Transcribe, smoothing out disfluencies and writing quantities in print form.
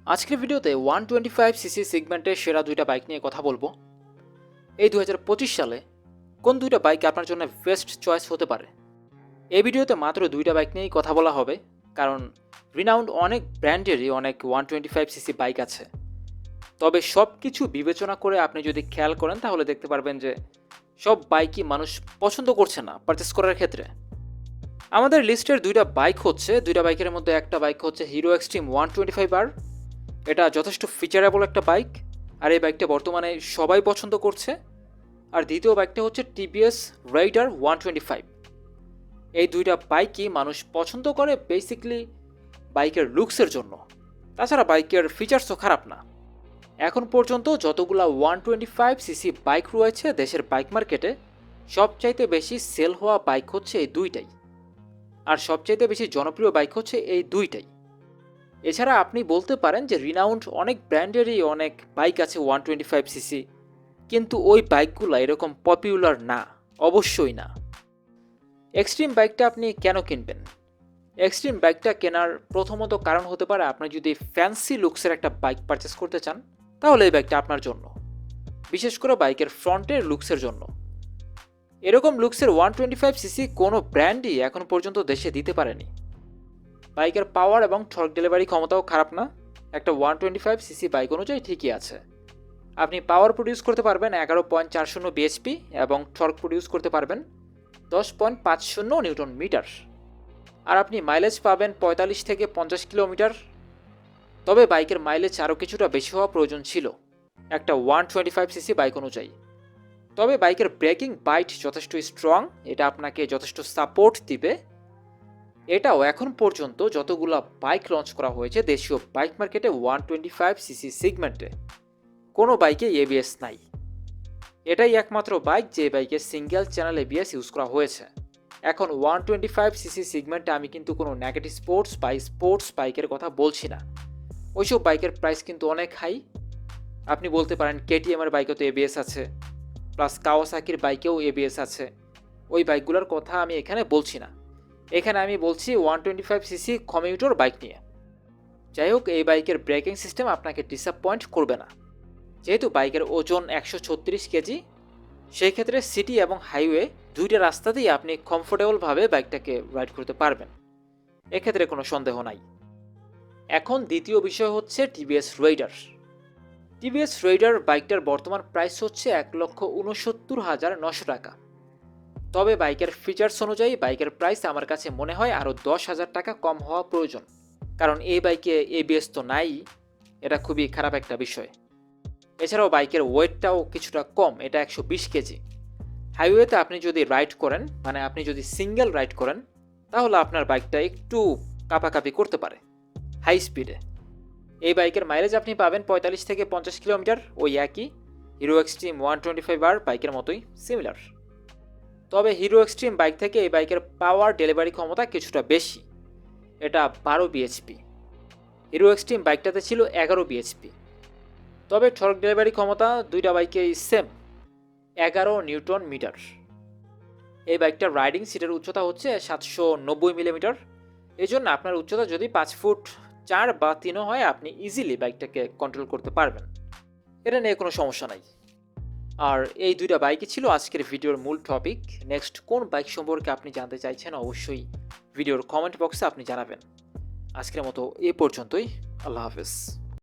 আজকের ভিডিওতে 125 সিসি সেগমেন্টের সেরা দুইটা বাইক নিয়ে কথা বলবো। এই 2025 সালে কোন দুইটা বাইক আপনার জন্য বেস্ট চয়েস হতে পারে। এই ভিডিওতে মাত্র দুইটা বাইক নিয়েই কথা বলা হবে, কারণ রিনাউন্ড অনেক ব্র্যান্ডেরই অনেক 125 সিসি বাইক আছে। তবে সব কিছু বিবেচনা করে আপনি যদি খেয়াল করেন তাহলে দেখতে পারবেন যে সব বাইকই মানুষ পছন্দ করছে না পারচেস করার ক্ষেত্রে। আমাদের লিস্টের দুইটা বাইকের মধ্যে একটা বাইক হচ্ছে হিরো এক্সট্রিম 125R। এটা যথেষ্ট ফিচারেবল একটা বাইক, আর এই বাইকটা বর্তমানে সবাই পছন্দ করছে। আর দ্বিতীয় বাইকটা হচ্ছে টিভিএস রাইডার 125। এই দুইটা বাইকই মানুষ পছন্দ করে বেসিকলি বাইকের লুকসের জন্য। তাছাড়া বাইকের ফিচার্সও খারাপ না। এখন পর্যন্ত যতগুলা 125 সিসি বাইক রয়েছে দেশের বাইক মার্কেটে, সবচাইতে বেশি সেল হওয়া বাইক হচ্ছে এই দুইটাই, আর সবচাইতে বেশি জনপ্রিয় বাইক হচ্ছে এই দুইটাই। এছাড়া আপনি বলতে পারেন যে রিনাউন্ড অনেক ব্র্যান্ডেরই অনেক বাইক আছে 125 সিসি, কিন্তু ওই বাইকগুলো এরকম পপুলার না, অবশ্যই না। এক্সট্রিম বাইকটা আপনি কেন কিনবেন? এক্সট্রিম বাইকটা কেনার প্রথমত কারণ হতে পারে আপনি যদি ফ্যান্সি লুকসের একটা বাইক পারচেস করতে চান, তাহলে এই বাইকটা আপনার জন্য, বিশেষ করে বাইকের ফ্রন্টের লুকসের জন্য। এরকম লুকসের 125 সিসি কোনো ব্র্যান্ডই এখন পর্যন্ত দেশে দিতে পারেনি। বাইকের পাওয়ার এবং টর্ক ডেলিভারি ক্ষমতাও খারাপ না, একটা 125 সিসি বাইক অনুযায়ী ঠিকই আছে। আপনি পাওয়ার প্রডিউস করতে পারবেন 11.40 বিএইচপি এবং টর্ক প্রডিউস করতে পারবেন 10.50 নিউটন মিটার। আর আপনি মাইলেজ পাবেন 45 থেকে 50 কিলোমিটার। তবে বাইকের মাইলেজ আরও কিছুটা বেশি হওয়া প্রয়োজন ছিল একটা 125 সিসি বাইক অনুযায়ী। তবে বাইকের ব্রেকিং বাইট যথেষ্ট স্ট্রং, এটা আপনাকে যথেষ্ট সাপোর্ট দিবে। এটাও এখন পর্যন্ত যতগুলো বাইক লঞ্চ করা হয়েছে দেশীয় বাইক মার্কেটে 125 সিসি সেগমেন্টে, কোনো বাইকে এবিএস নাই। এটাই একমাত্র বাইক যে বাইকে সিঙ্গেল চ্যানেল এবিএস ইউজ করা হয়েছে। এখন 125 সিসি সেগমেন্টে আমি কিন্তু কোনো নেগেটিভ স্পোর্টস বা স্পোর্টস বাইকের কথা বলছি না। ওইসব বাইকের প্রাইস কিন্তু অনেক হাই। আপনি বলতে পারেন কেটিএম এর বাইকেও তো এবিএস আছে, প্লাস কাওয়াসাকির বাইকেও এবিএস আছে। ওই বাইকগুলোর কথা আমি এখানে বলছি না। এখানে আমি বলছি 125 সিসি কমিউটার বাইক নিয়ে। যাই হোক, এই বাইকের ব্রেকিং সিস্টেম আপনাকে ডিসঅ্যাপয়েন্ট করবে না। যেহেতু বাইকের ওজন 136 কেজি, সেই ক্ষেত্রে সিটি এবং হাইওয়ে দুইটা রাস্তাতেই আপনি কমফোর্টেবলভাবে বাইকটাকে রাইড করতে পারবেন, এক্ষেত্রে কোনো সন্দেহ নাই। এখন দ্বিতীয় বিষয় হচ্ছে টিভিএস রাইডার। টিভিএস রাইডার বাইকটার বর্তমান প্রাইস হচ্ছে 1,69,900 টাকা। তবে বাইকের ফিচার্স অনুযায়ী বাইকের প্রাইস আমার কাছে মনে হয় আরও 10,000 টাকা কম হওয়া প্রয়োজন, কারণ এই বাইকে এবিএস তো নাই, এটা খুবই খারাপ একটা বিষয়। এছাড়াও বাইকের ওয়েটটাও কিছুটা কম, এটা 120 কেজি। হাইওয়েতে আপনি যদি রাইড করেন, মানে আপনি যদি সিঙ্গেল রাইড করেন, তাহলে আপনার বাইকটা একটু কাঁপাকাঁপি করতে পারে হাই স্পিডে। এই বাইকের মাইলেজ আপনি পাবেন 45 থেকে 50 কিলোমিটার, ওই একই হিরো এক্সট্রিম 125R বাইকের মতোই সিমিলার। তবে হিরো এক্সট্রিম বাইক থেকে এই বাইকের পাওয়ার ডেলিভারি ক্ষমতা কিছুটা বেশি, এটা 12 বিএইচপি। হিরো এক্সট্রিম বাইকটাতে ছিল 11 বিএইচপি। তবে টর্ক ডেলিভারি ক্ষমতা দুইটা বাইকেই সেম, 11 নিউটন মিটার। এই বাইকটার রাইডিং সিটের উচ্চতা হচ্ছে 790 মিলিমিটার। এই জন্য আপনার উচ্চতা যদি 5 ফুট 4 বা 3 হয়, আপনি ইজিলি বাইকটাকে কন্ট্রোল করতে পারবেন, এটা নিয়ে কোনো সমস্যা নাই। আর এই দুইটা বাইকই ছিল আজকের ভিডিওর মূল টপিক। নেক্সট কোন বাইক সম্পর্কে আপনি জানতে চাইছেন অবশ্যই ভিডিওর কমেন্ট বক্সে আপনি জানাবেন। আজকের মতো এ পর্যন্তই। আল্লাহ হাফেজ।